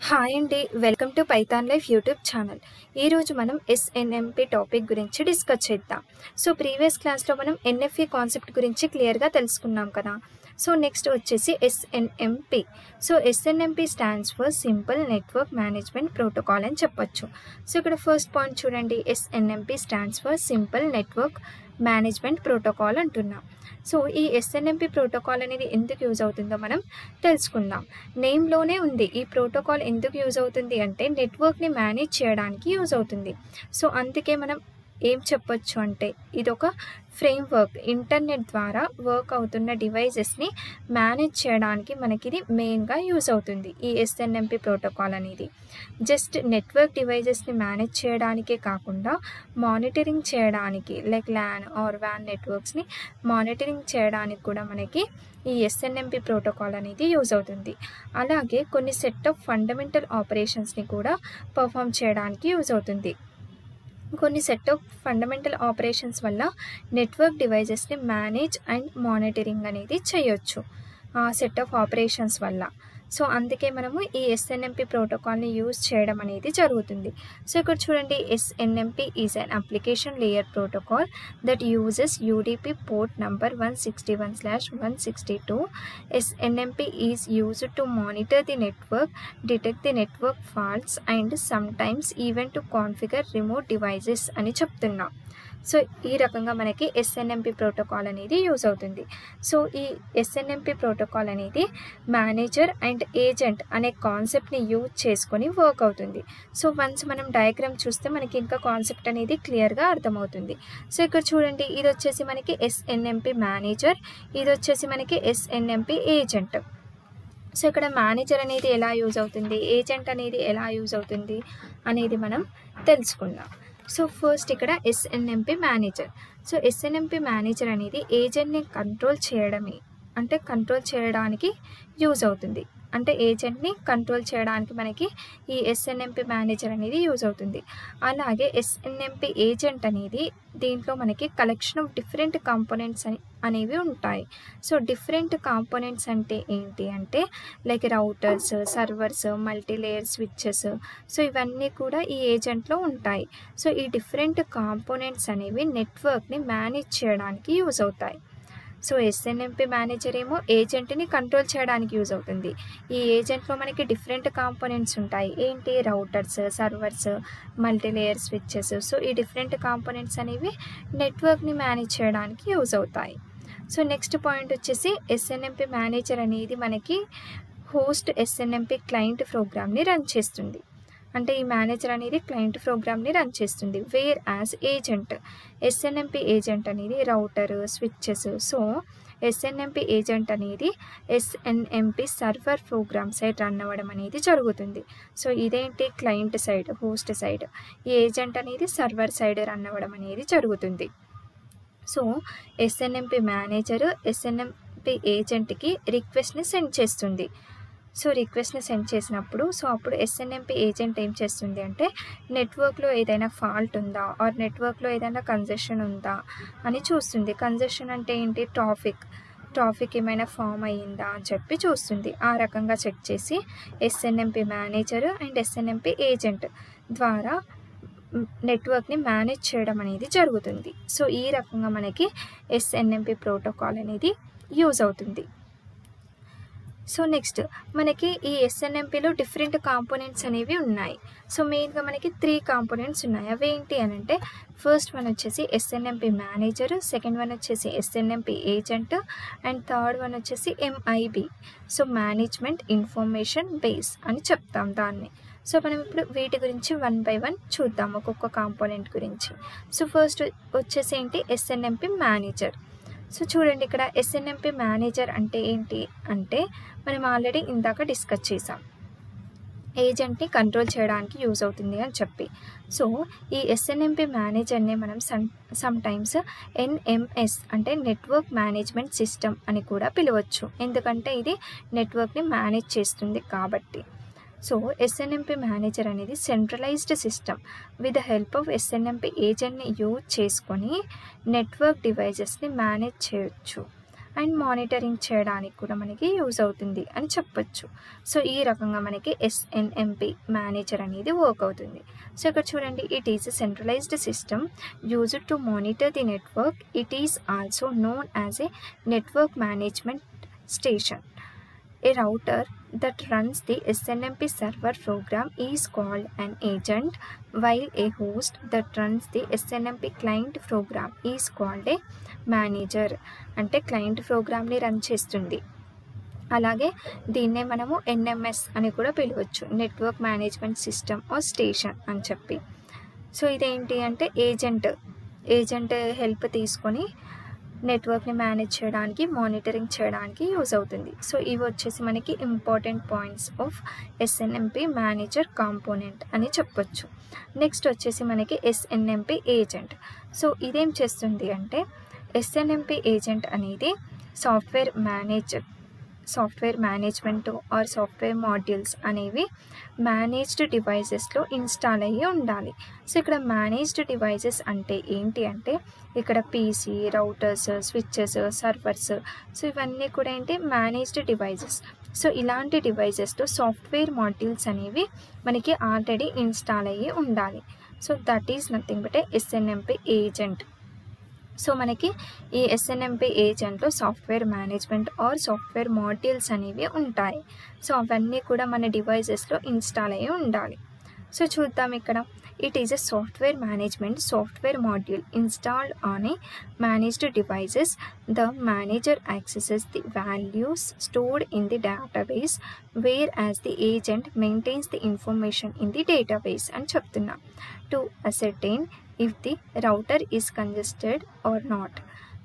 Hi అండి, welcome to Python life YouTube channel. ఈరోజు మనం ఎస్ఎన్ఎంపి టాపిక్ గురించి డిస్కస్ చేద్దాం. సో ప్రీవియస్ క్లాస్లో మనం ఎన్ఎఫ్ఏ కాన్సెప్ట్ గురించి క్లియర్గా తెలుసుకున్నాం కదా. సో నెక్స్ట్ వచ్చేసి SNMP. So SNMP stands for simple network management protocol అని చెప్పొచ్చు. సో ఇక్కడ ఫస్ట్ పాయింట్ చూడండి, SNMP stands for simple network management protocol అంటున్నాం. సో ఈ ఎస్ఎన్ఎంపి ప్రోటోకాల్ అనేది ఎందుకు యూజ్ అవుతుందో మనం తెలుసుకుందాం. నేమ్లోనే ఉంది ఈ ప్రోటోకాల్ ఎందుకు యూజ్ అవుతుంది అంటే నెట్వర్క్ని మేనేజ్ చేయడానికి యూజ్ అవుతుంది. సో అందుకే మనం ఏం చెప్పొచ్చు అంటే ఇదొక ఫ్రేమ్వర్క్, ఇంటర్నెట్ ద్వారా వర్క్ అవుతున్న డివైజెస్ని మేనేజ్ చేయడానికి మనకి ఇది మెయిన్గా యూజ్ అవుతుంది. ఈ ఎస్ఎన్ఎంపి ప్రోటోకాల్ అనేది జస్ట్ నెట్వర్క్ డివైజెస్ని మేనేజ్ చేయడానికే కాకుండా మానిటరింగ్ చేయడానికి లైక్ ల్యాన్ ఆర్ వ్యాన్ నెట్వర్క్స్ని మానిటరింగ్ చేయడానికి కూడా మనకి ఈ ఎస్ఎన్ఎంపి ప్రోటోకాల్ అనేది యూజ్ అవుతుంది. అలాగే కొన్ని సెట్ ఆఫ్ ఫండమెంటల్ ఆపరేషన్స్ని కూడా పర్ఫామ్ చేయడానికి యూజ్ అవుతుంది. కొన్ని సెట్ ఆఫ్ ఫండమెంటల్ ఆపరేషన్స్ వల్ల నెట్వర్క్ డివైజెస్ని మేనేజ్ అండ్ మానిటరింగ్ అనేది చేయొచ్చు ఆ సెట్ ఆఫ్ ఆపరేషన్స్ వల్ల. సో అందుకే మనము ఈ ఎస్ఎన్ఎంపి ప్రోటోకాల్ని యూజ్ చేయడం అనేది జరుగుతుంది. సో ఇక్కడ చూడండి, SNMP is an application layer protocol that uses UDP port number 161/162. SNMP is used to monitor the network, detect the network faults and sometimes even to configure remote devices అని చెప్తున్నాం. So ఈ రకంగా మనకి SNMP protocol అనేది use అవుతుంది. So ఈ SNMP protocol అనేది manager and agent అనే కాన్సెప్ట్ని యూజ్ చేసుకొని వర్క్ అవుతుంది. సో వన్స్ మనం డయాగ్రామ్ చూస్తే మనకి ఇంకా కాన్సెప్ట్ అనేది క్లియర్గా అర్థమవుతుంది. సో ఇక్కడ చూడండి, ఇది వచ్చేసి మనకి ఎస్ఎన్ఎంపి మేనేజర్, ఇది వచ్చేసి మనకి ఎస్ఎన్ఎంపి ఏజెంట్. సో ఇక్కడ మేనేజర్ అనేది ఎలా యూజ్ అవుతుంది, ఏజెంట్ అనేది ఎలా యూజ్ అవుతుంది అనేది మనం తెలుసుకుందాం. సో ఫస్ట్ ఇక్కడ SNMP manager. So SNMP manager అనేది ఏజెంట్ని కంట్రోల్ చేయడానికి యూజ్ అవుతుంది. అంటే ఏజెంట్ని కంట్రోల్ చేయడానికి మనకి ఈ ఎస్ఎన్ఎంపి మేనేజర్ అనేది యూజ్ అవుతుంది. అలాగే ఎస్ఎన్ఎంపి ఏజెంట్ అనేది దీంట్లో మనకి కలెక్షన్ ఆఫ్ డిఫరెంట్ కాంపోనెంట్స్ అనేవి ఉంటాయి. సో డిఫరెంట్ కాంపోనెంట్స్ అంటే ఏంటి అంటే like routers, servers, multilayer switches. So ఇవన్నీ కూడా ఈ ఏజెంట్లో ఉంటాయి. సో ఈ డిఫరెంట్ కాంపోనెంట్స్ అనేవి నెట్వర్క్ని మేనేజ్ చేయడానికి యూజ్ అవుతాయి. సో ఎస్ఎన్ఎంపి మేనేజర్ ఏమో ఏజెంట్ని కంట్రోల్ చేయడానికి యూజ్ అవుతుంది. ఈ ఏజెంట్లో మనకి డిఫరెంట్ కాంపోనెంట్స్ ఉంటాయి. ఏంటి? Routers, servers, multilayer switches. So ఈ డిఫరెంట్ కాంపోనెంట్స్ అనేవి నెట్వర్క్ని మేనేజ్ చేయడానికి యూజ్ అవుతాయి. సో నెక్స్ట్ పాయింట్ వచ్చేసి ఎస్ఎన్ఎంపి మేనేజర్ అనేది మనకి హోస్ట్ ఎస్ఎన్ఎంపి క్లయింట్ ప్రోగ్రామ్ని రన్ చేస్తుంది. అంటే ఈ మేనేజర్ అనేది క్లయింట్ ప్రోగ్రామ్ని రన్ చేస్తుంది. Whereas agent, SNMP agent అనేది router, switches. So SNMP agent అనేది SNMP server program side run అవ్వడం అనేది జరుగుతుంది. సో ఇదేంటి? Client side, host side. ఈ ఏజెంట్ అనేది సర్వర్ సైడ్ రన్ అవ్వడం అనేది జరుగుతుంది. సో ఎస్ఎన్ఎంపి మేనేజర్ ఎస్ఎన్ఎంపి ఏజెంట్కి రిక్వెస్ట్ని సెండ్ చేస్తుంది. సో రిక్వెస్ట్ని సెండ్ చేసినప్పుడు అప్పుడు ఎస్ఎన్ఎంపి ఏజెంట్ ఏం చేస్తుంది అంటే నెట్వర్క్లో ఏదైనా ఫాల్ట్ ఉందా ఆర్ నెట్వర్క్లో ఏదైనా కంజెషన్ ఉందా అని చూస్తుంది. కంజెషన్ అంటే ఏంటి? ట్రాఫిక్ ఏమైనా ఫామ్ అయ్యిందా అని చెప్పి చూస్తుంది. ఆ రకంగా చెక్ చేసి SNMP manager and SNMP agent ద్వారా నెట్వర్క్ని మేనేజ్ చేయడం అనేది జరుగుతుంది. సో ఈ రకంగా మనకి ఎస్ఎన్ఎంపి ప్రోటోకాల్ అనేది యూజ్ అవుతుంది. సో నెక్స్ట్ మనకి ఈ ఎస్ఎన్ఎంపిలో డిఫరెంట్ కాంపోనెంట్స్ అనేవి ఉన్నాయి. సో మెయిన్గా మనకి 3 కాంపోనెంట్స్ ఉన్నాయి. అవి ఏంటి అని అంటే ఫస్ట్ వన్ వచ్చేసి ఎస్ఎన్ఎంపి మేనేజర్, సెకండ్ వన్ వచ్చేసి SNMP agent and third one వచ్చేసి MIB. So management information base అని చెప్తాం దాన్ని. సో మనం ఇప్పుడు వీటి గురించి 1 by 1 చూద్దాం, ఒక్కొక్క కాంపోనెంట్ గురించి. సో ఫస్ట్ వచ్చేసి ఏంటి? SNMP manager. సో చూడండి, ఇక్కడ ఎస్ఎన్ఎంపి మేనేజర్ అంటే ఏంటి అంటే మనం ఆల్రెడీ ఇందాక డిస్కస్ చేసాం, ఏజెంట్ని కంట్రోల్ చేయడానికి యూజ్ అవుతుంది అని చెప్పి. సో ఈ ఎస్ఎన్ఎంపి మేనేజర్ని మనం సమ్టైమ్స్ ఎన్ఎంఎస్ అంటే నెట్వర్క్ మేనేజ్మెంట్ సిస్టమ్ అని కూడా పిలవచ్చు. ఎందుకంటే ఇది నెట్వర్క్ని మేనేజ్ చేస్తుంది కాబట్టి. సో ఎస్ఎన్ఎంపి మేనేజర్ అనేది centralised system with the help of SNMP ఏజెంట్ని యూజ్ చేసుకొని నెట్వర్క్ డివైజెస్ని మేనేజ్ చేయొచ్చు. అండ్ మానిటరింగ్ చేయడానికి కూడా మనకి యూజ్ అవుతుంది అని చెప్పొచ్చు. సో ఈ రకంగా మనకి ఎస్ఎన్ఎంపి మేనేజర్ అనేది వర్క్ అవుతుంది. సో ఇక్కడ చూడండి, it is a centralised system used to monitor the network. It is also known as a network management station. A router that runs the SNMP server program is called an agent, while a host that runs the SNMP client program is called a manager. అంటే client ప్రోగ్రామ్ని run చేస్తుంది. అలాగే దీన్నే మనము NMS అని కూడా పిలవచ్చు, network management system or station అని చెప్పి. సో ఇదేంటి అంటే ఏజెంట్ హెల్ప్ తీసుకొని నెట్వర్క్ని మేనేజ్ చేయడానికి, మానిటరింగ్ చేయడానికి యూజ్ అవుతుంది. సో ఇవి వచ్చేసి మనకి important points of SNMP manager component అని చెప్పొచ్చు. నెక్స్ట్ వచ్చేసి మనకి ఎస్ఎన్ఎంపి ఏజెంట్. సో ఇదేం చేస్తుంది అంటే, ఎస్ఎన్ఎంపి ఏజెంట్ అనేది software management or software modules అనేవి మేనేజ్డ్ డివైజెస్లో ఇన్స్టాల్ అయ్యి ఉండాలి. సో ఇక్కడ మేనేజ్డ్ డివైజెస్ అంటే ఏంటి అంటే, ఇక్కడ PC, routers, switches, servers, so ఇవన్నీ కూడా ఏంటి మేనేజ్డ్ డివైజెస్. సో ఇలాంటి డివైజెస్లో సాఫ్ట్వేర్ మాడ్యూల్స్ అనేవి మనకి ఆల్రెడీ ఇన్స్టాల్ అయ్యి ఉండాలి. So that is nothing but SNMP agent. So మనకి ఈ ఎస్ఎన్ఎంపి ఏజెంట్లో software management or software modules అనేవి ఉంటాయి. సో అవన్నీ కూడా మన డివైజెస్లో ఇన్స్టాల్ అయ్యి ఉండాలి. సో చూద్దాం ఇక్కడ, it is a software management software module installed on a managed devices. The manager accesses the values stored in the database where as the agent maintains the information in the database అని చెప్తున్నా. To ascertain if the router is congested or not.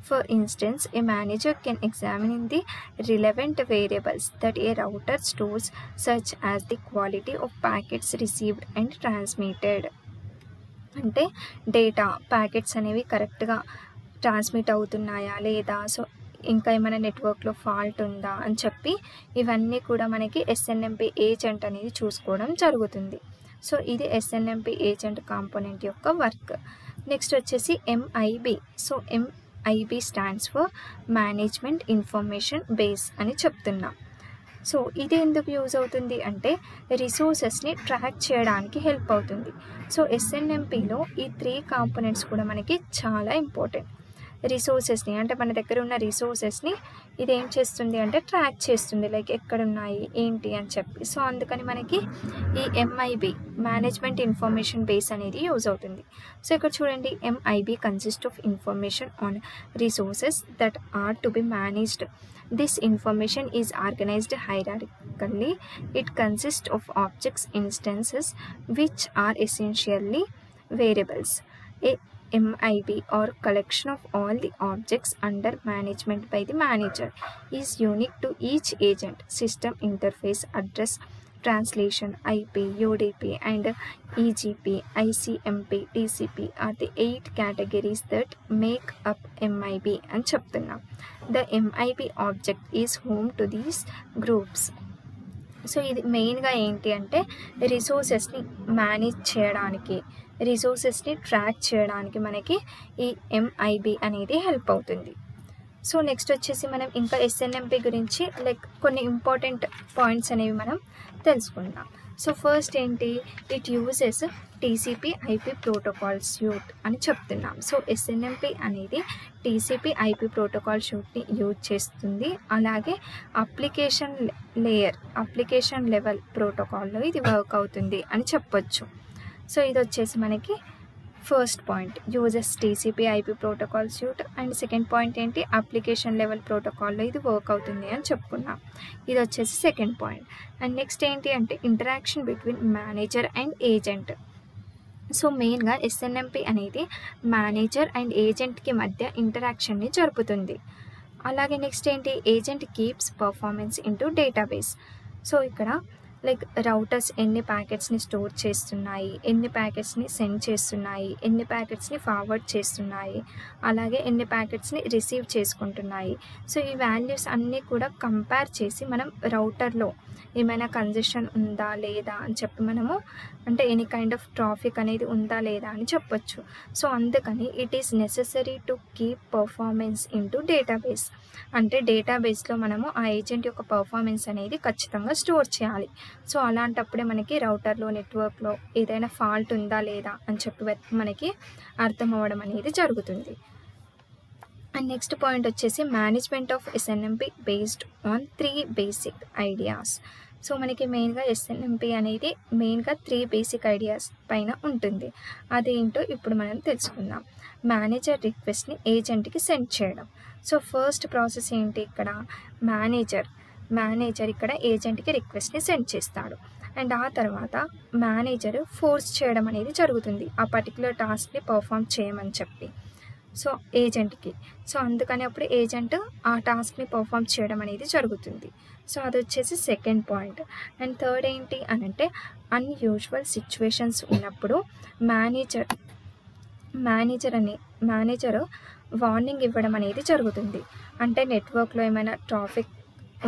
For instance, a manager can examine the relevant variables that a router stores, such as the quality of packets received and transmitted. అంటే data packets అనేవి కరెక్ట్గా transmit అవుతున్నాయా లేదా, so ఇంకా ఏమైనా నెట్వర్క్లో fault ఉందా అని చెప్పి ఇవన్నీ కూడా మనకి ఎస్ఎన్ఎంపి ఏజెంట్ అనేది చూసుకోవడం జరుగుతుంది. సో ఇది ఎస్ఎన్ఎంపి ఏజెంట్ కాంపోనెంట్ యొక్క వర్క్. నెక్స్ట్ వచ్చేసి MIB. So MIB stands for management information base అని చెప్తున్నాం. సో ఇది ఎందుకు యూజ్ అవుతుంది అంటే, రిసోర్సెస్ని ట్రాక్ చేయడానికి హెల్ప్ అవుతుంది. సో ఎస్ఎన్ఎంపిలో ఈ 3 కాంపోనెంట్స్ కూడా మనకి చాలా ఇంపార్టెంట్. రిసోర్సెస్ని అంటే మన దగ్గర ఉన్న రిసోర్సెస్ని ఇది ఏం చేస్తుంది అంటే ట్రాక్ చేస్తుంది, లైక్ ఎక్కడున్నాయి ఏంటి అని చెప్పి. సో అందుకని మనకి ఈ ఎంఐబి మేనేజ్మెంట్ ఇన్ఫర్మేషన్ బేస్ అనేది యూజ్ అవుతుంది. సో ఇక్కడ చూడండి, MIB consist of information on resources that are to be managed. This information is organised hierarchically. It consists of objects instances which are essentially variables. A MIB or collection of all the objects under management by the manager is unique to each agent. System interface, address, translation, IP, UDP and EGP, ICMP, TCP are the 8 categories that make up MIB and చెప్తున్నాం. The MIB object is home to these groups. So ఇది మెయిన్గా ఏంటి అంటే, రిసోర్సెస్ని manage చేయడానికి, రిసోర్సెస్ని track చేయడానికి మనకి ఈ MIB అనేది హెల్ప్ అవుతుంది. సో నెక్స్ట్ వచ్చేసి మనం ఇంకా ఎస్ఎన్ఎంపి గురించి లైక్ కొన్ని ఇంపార్టెంట్ పాయింట్స్ అనేవి మనం తెలుసుకుందాం. సో ఫస్ట్ ఏంటి, it uses TCP IP protocol suit అని చెప్తున్నాం. సో ఎస్ఎన్ఎంపి అనేది టీసీపీ ఐపీ ప్రోటోకాల్ స్యూట్ని యూజ్ చేస్తుంది. అలాగే అప్లికేషన్ లెవెల్ ప్రోటోకాల్లో ఇది వర్క్ అవుతుంది అని చెప్పొచ్చు. సో ఇది వచ్చేసి మనకి first point, uses TCP IP protocol suit. And second point ఏంటి, అప్లికేషన్ లెవెల్ ప్రోటోకాల్లో ఇది వర్క్ అవుతుంది అని చెప్పుకున్నాం. ఇది వచ్చేసి సెకండ్ పాయింట్. అండ్ నెక్స్ట్ ఏంటి అంటే, interaction between manager and agent. So మెయిన్గా ఎస్ఎన్ఎంపి అనేది మేనేజర్ అండ్ ఏజెంట్కి మధ్య ఇంటరాక్షన్ని జరుపుతుంది. అలాగే నెక్స్ట్ ఏంటి, agent keeps performance into database. So ఇక్కడ లైక్ రౌటర్స్ ఎన్ని ప్యాకెట్స్ని స్టోర్ చేస్తున్నాయి, ఎన్ని ప్యాకెట్స్ని సెండ్ చేస్తున్నాయి, ఎన్ని ప్యాకెట్స్ని ఫార్వర్డ్ చేస్తున్నాయి, అలాగే ఎన్ని ప్యాకెట్స్ని రిసీవ్ చేసుకుంటున్నాయి. సో ఈ వాల్యూస్ అన్నీ కూడా కంపేర్ చేసి మనం రౌటర్లో ఏమైనా కంజెషన్ ఉందా లేదా అని చెప్పి మనము అంటే ఎనీ కైండ్ ఆఫ్ ట్రాఫిక్ అనేది ఉందా లేదా అని చెప్పొచ్చు. సో అందుకని it is necessary to keep performance into database. అంటే డేటాబేస్లో మనము ఆ ఏజెంట్ యొక్క పర్ఫార్మెన్స్ అనేది ఖచ్చితంగా స్టోర్ చేయాలి. సో అలాంటప్పుడే మనకి రౌటర్లో నెట్వర్క్లో ఏదైనా ఫాల్ట్ ఉందా లేదా అని చెప్పి మనకి అర్థం అవ్వడం అనేది జరుగుతుంది. అండ్ నెక్స్ట్ పాయింట్ వచ్చేసి management of SNMP based on 3 basic ideas. So మనకి మెయిన్గా ఎస్ఎన్ఎంపి అనేది మెయిన్గా 3 బేసిక్ ఐడియాస్ పైన ఉంటుంది. అదేంటో ఇప్పుడు మనం తెలుసుకుందాం. మేనేజర్ రిక్వెస్ట్ని ఏజెంట్కి సెండ్ చేయడం. సో ఫస్ట్ ప్రాసెస్ ఏంటి, ఇక్కడ మేనేజర్ ఇక్కడ ఏజెంట్కి రిక్వెస్ట్ని సెండ్ చేస్తాడు. అండ్ ఆ తర్వాత మేనేజర్ ఫోర్స్ చేయడం అనేది జరుగుతుంది ఆ పర్టికులర్ టాస్క్ని పర్ఫామ్ చేయమని చెప్పి సో ఏజెంట్కి. సో అందుకని అప్పుడు ఏజెంట్ ఆ టాస్క్ని పర్ఫామ్ చేయడం అనేది జరుగుతుంది. సో అది వచ్చేసి సెకండ్ పాయింట్. అండ్ థర్డ్ ఏంటి అని అంటే అన్యూజువల్ సిచ్యువేషన్స్ ఉన్నప్పుడు మేనేజర్ వార్నింగ్ ఇవ్వడం అనేది జరుగుతుంది. అంటే నెట్వర్క్లో ఏమైనా ట్రాఫిక్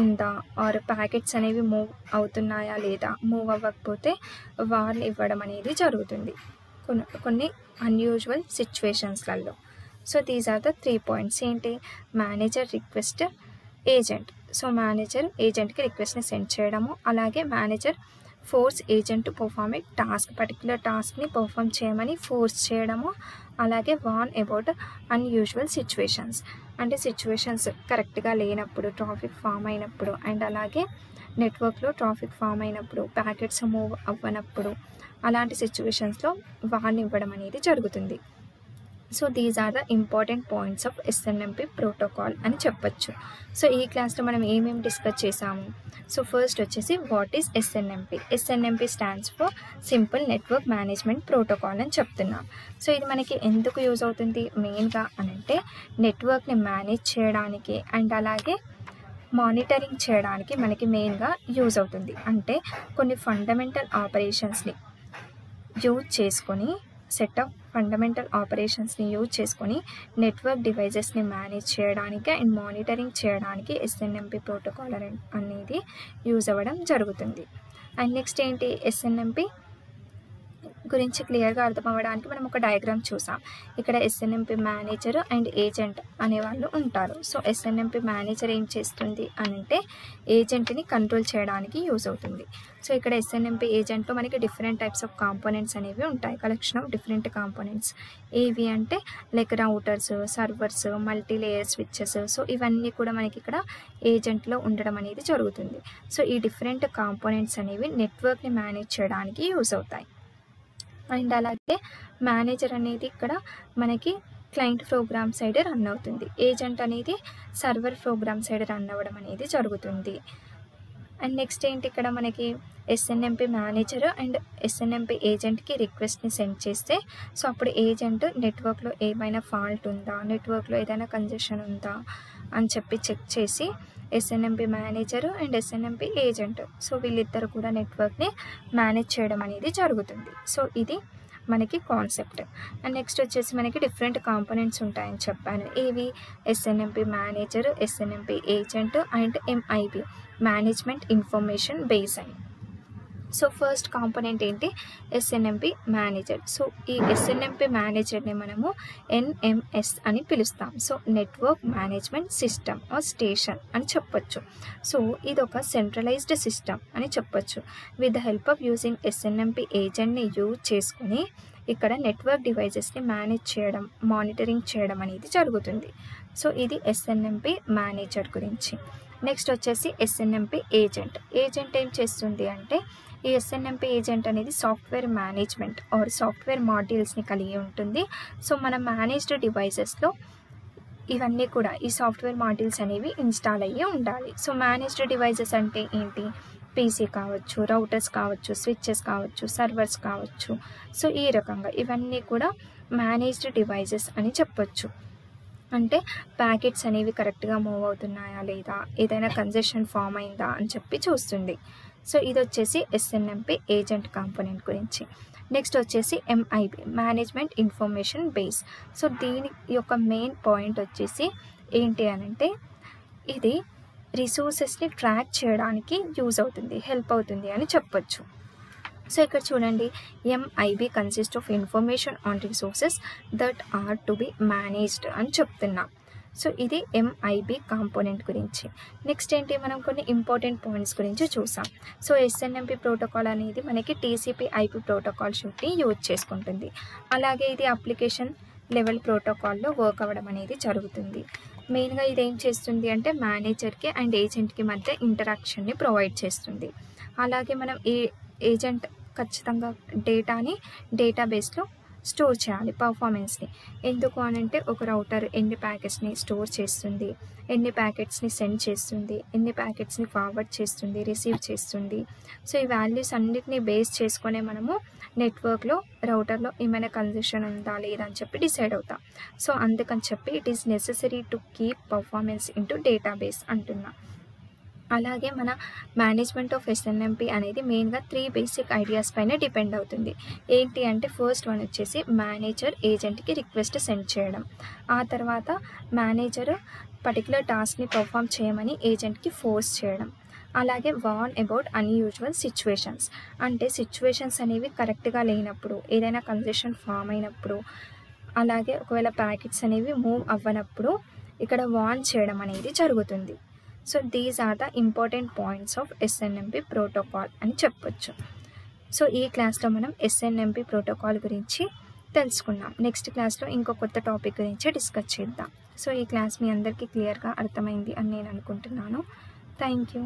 ఉందా ఆర్ ప్యాకెట్స్ అనేవి మూవ్ అవుతున్నాయా లేదా, మూవ్ అవ్వకపోతే వార్న్ ఇవ్వడం అనేది జరుగుతుంది కొన్ని అన్యూజువల్ సిచ్యువేషన్స్లలో. So these are the 3 points. ఏంటి, manager request, agent. So manager ఏజెంట్కి రిక్వెస్ట్ని సెండ్ చేయడము, అలాగే manager force agent to perform a task, particular టాస్క్ని పర్ఫామ్ చేయమని ఫోర్స్ చేయడము, అలాగే వార్న్ అబౌట్ అన్యూజువల్ సిచ్యువేషన్స్. అంటే సిచ్యువేషన్స్ కరెక్ట్గా లేనప్పుడు, ట్రాఫిక్ ఫామ్ అయినప్పుడు, అండ్ అలాగే నెట్వర్క్లో ట్రాఫిక్ ఫామ్ అయినప్పుడు, ప్యాకెట్స్ మూవ్ అవ్వనప్పుడు, అలాంటి సిచ్యువేషన్స్లో వార్న్ ఇవ్వడం అనేది జరుగుతుంది. So these are the important points of SNMP protocol అని చెప్పచ్చు. సో ఈ క్లాస్లో మనం ఏమేమి డిస్కస్ చేసాము. సో ఫస్ట్ వచ్చేసి what is SNMP. SNMP stands for simple network management protocol అని చెప్తున్నాం. సో ఇది మనకి ఎందుకు యూజ్ అవుతుంది మెయిన్గా అని అంటే నెట్వర్క్ని మేనేజ్ చేయడానికి అండ్ అలాగే మానిటరింగ్ చేయడానికి మనకి మెయిన్గా యూజ్ అవుతుంది. అంటే కొన్ని ఫండమెంటల్ ఆపరేషన్స్ని యూజ్ చేసుకొని సెట్ ఆఫ్ ఫండమెంటల్ ఆపరేషన్స్ని యూజ్ చేసుకొని నెట్వర్క్ డివైజెస్ని మేనేజ్ చేయడానికి అండ్ మానిటరింగ్ చేయడానికి ఎస్ఎన్ఎంపి ప్రోటోకాల్ అనేది యూజ్ అవ్వడం జరుగుతుంది. అండ్ నెక్స్ట్ ఏంటి, ఎస్ఎన్ఎంపి గురించి క్లియర్గా అర్థం అవ్వడానికి మనం ఒక డయాగ్రామ్ చూసాం. ఇక్కడ ఎస్ఎన్ఎంపి మేనేజర్ అండ్ ఏజెంట్ అనేవాళ్ళు ఉంటారు. సో ఎస్ఎన్ఎంపి మేనేజర్ ఏం చేస్తుంది అని అంటే ఏజెంట్ని కంట్రోల్ చేయడానికి యూజ్ అవుతుంది. సో ఇక్కడ ఎస్ఎన్ఎంపి ఏజెంట్లో మనకి డిఫరెంట్ టైప్స్ ఆఫ్ కాంపోనెంట్స్ అనేవి ఉంటాయి, కలెక్షన్ ఆఫ్ డిఫరెంట్ కాంపోనెంట్స్. ఏవి అంటే like routers, servers, multilayer switches. So ఇవన్నీ కూడా మనకి ఇక్కడ ఏజెంట్లో ఉండడం అనేది జరుగుతుంది. సో ఈ డిఫరెంట్ కాంపోనెంట్స్ అనేవి నెట్వర్క్ని మేనేజ్ చేయడానికి యూజ్ అవుతాయి. అండ్ అలాగే మేనేజర్ అనేది ఇక్కడ మనకి క్లయింట్ ప్రోగ్రామ్ సైడ్ రన్ అవుతుంది, ఏజెంట్ అనేది సర్వర్ ప్రోగ్రామ్ సైడ్ రన్ అవ్వడం అనేది జరుగుతుంది. అండ్ నెక్స్ట్ ఏంటి, ఇక్కడ మనకి ఎస్ఎన్ఎంపి మేనేజర్ అండ్ ఎస్ఎన్ఎంపి ఏజెంట్కి రిక్వెస్ట్ని సెండ్ చేస్తే సో అప్పుడు ఏజెంట్ నెట్వర్క్లో ఏమైనా ఫాల్ట్ ఉందా, నెట్వర్క్లో ఏదైనా కంజెషన్ ఉందా అని చెప్పి చెక్ చేసి SNMP manager and SNMP agent so వీళ్ళిద్దరు కూడా నెట్వర్క్ని మేనేజ్ చేయడం అనేది జరుగుతుంది. సో ఇది మనకి కాన్సెప్ట్. అండ్ నెక్స్ట్ వచ్చేసి మనకి డిఫరెంట్ కాంపోనెంట్స్ ఉంటాయని చెప్పాను. ఏవి, SNMP manager, SNMP agent and MIB management information base అని. సో ఫస్ట్ కాంపోనెంట్ ఏంటి, ఎస్ఎన్ఎంపి మేనేజర్. సో ఈ ఎస్ఎన్ఎంపి మేనేజర్ని మనము ఎన్ఎంఎస్ అని పిలుస్తాం. So network management system or station అని చెప్పొచ్చు. సో ఇది ఒక సెంట్రలైజ్డ్ సిస్టమ్ అని చెప్పొచ్చు. With the help of using SNMP ఏజెంట్ని యూజ్ చేసుకుని ఇక్కడ నెట్వర్క్ డివైజెస్ని మేనేజ్ చేయడం, మానిటరింగ్ చేయడం అనేది జరుగుతుంది. సో ఇది ఎస్ఎన్ఎంపి మేనేజర్ గురించి. నెక్స్ట్ వచ్చేసి ఎస్ఎన్ఎంపి ఏజెంట్. ఏజెంట్ ఏం చేస్తుంది అంటే ఈ ఎస్ఎన్ఎంపి ఏజెంట్ అనేది సాఫ్ట్వేర్ మేనేజ్మెంట్ ఆర్ సాఫ్ట్వేర్ మాడ్యూల్స్ని కలిగి ఉంటుంది. సో మన మేనేజ్డ్ డివైజెస్లో ఇవన్నీ కూడా ఈ సాఫ్ట్వేర్ మాడ్యూల్స్ అనేవి ఇన్స్టాల్ అయ్యి ఉండాలి. సో మేనేజ్డ్ డివైజెస్ అంటే ఏంటి, పీసీ కావచ్చు, రౌటర్స్ కావచ్చు, స్విచ్చెస్ కావచ్చు, సర్వర్స్ కావచ్చు. సో ఈ రకంగా ఇవన్నీ కూడా మేనేజ్డ్ డివైజెస్ అని చెప్పొచ్చు. అంటే ప్యాకెట్స్ అనేవి కరెక్ట్గా మూవ్ అవుతున్నాయా లేదా, ఏదైనా కంజెషన్ ఫామ్ అయిందా అని చెప్పి చూస్తుంది. సో ఇది వచ్చేసి ఎస్ఎన్ఎంపి ఏజెంట్ కాంపోనెంట్ గురించి. నెక్స్ట్ వచ్చేసి MIB management information base. So దీని యొక్క మెయిన్ పాయింట్ వచ్చేసి ఏంటి అని అంటే ఇది రిసోర్సెస్ని ట్రాక్ చేయడానికి యూజ్ అవుతుంది, హెల్ప్ అవుతుంది అని చెప్పొచ్చు. సో ఇక్కడ చూడండి, MIB consist of information on resources that are to be managed అని చెప్తున్నాం. సో ఇది ఎంఐబి కాంపోనెంట్ గురించి. నెక్స్ట్ ఏంటి, మనం కొన్ని ఇంపార్టెంట్ పాయింట్స్ గురించి చూసాం. సో ఎస్ఎన్ఎంపి ప్రోటోకాల్ అనేది మనకి టీసీపీ ఐపీ ప్రోటోకాల్ షూట్ని యూజ్ చేసుకుంటుంది. అలాగే ఇది అప్లికేషన్ లెవెల్ ప్రోటోకాల్లో వర్క్ అవ్వడం అనేది జరుగుతుంది. మెయిన్గా ఇది ఏం చేస్తుంది అంటే మేనేజర్కి అండ్ ఏజెంట్కి మధ్య ఇంటరాక్షన్ని ప్రొవైడ్ చేస్తుంది. అలాగే మనం ఏజెంట్ ఖచ్చితంగా డేటాని డేటాబేస్లో స్టోర్ చేయాలి, పర్ఫార్మెన్స్ని. ఎందుకు అనంటే ఒక రౌటర్ ఎన్ని ప్యాకెట్స్ని స్టోర్ చేస్తుంది, ఎన్ని ప్యాకెట్స్ని సెండ్ చేస్తుంది, ఎన్ని ప్యాకెట్స్ని ఫార్వర్డ్ చేస్తుంది, రిసీవ్ చేస్తుంది. సో ఈ వాల్యూస్ అన్నిటిని బేస్ చేసుకునే మనము నెట్వర్క్లో రౌటర్లో ఏమైనా కన్జెషన్ ఉందా లేదా అని చెప్పి డిసైడ్ అవుతాం. సో అందుకని చెప్పి it is necessary to keep performance into database అంటున్నా. అలాగే మన మేనేజ్మెంట్ ఆఫ్ ఎస్ఎన్ఎంపి అనేది మెయిన్గా 3 బేసిక్ ఐడియాస్ పైన డిపెండ్ అవుతుంది. ఏంటి అంటే ఫస్ట్ వన్ వచ్చేసి మేనేజర్ ఏజెంట్కి రిక్వెస్ట్ సెండ్ చేయడం. ఆ తర్వాత మేనేజర్ పర్టికులర్ టాస్క్ని పర్ఫామ్ చేయమని ఏజెంట్కి ఫోర్స్ చేయడం. అలాగే వార్న్ అబౌట్ అన్యూజువల్ సిచ్యువేషన్స్, అంటే సిచ్యువేషన్స్ అనేవి కరెక్ట్గా లేనప్పుడు, ఏదైనా కన్జెషన్ ఫామ్ అయినప్పుడు, అలాగే ఒకవేళ ప్యాకెట్స్ అనేవి మూవ్ అవ్వనప్పుడు ఇక్కడ వార్న్ చేయడం అనేది జరుగుతుంది. So these are the important points of SNMP protocol అని చెప్పొచ్చు. సో ఈ క్లాస్లో మనం ఎస్ఎన్ఎంపి ప్రోటోకాల్ గురించి తెలుసుకున్నాం. నెక్స్ట్ క్లాస్లో ఇంకో కొత్త టాపిక్ గురించి డిస్కస్ చేద్దాం. సో ఈ క్లాస్ మీ అందరికీ క్లియర్గా అర్థమైంది అని నేను అనుకుంటున్నాను. Thank you.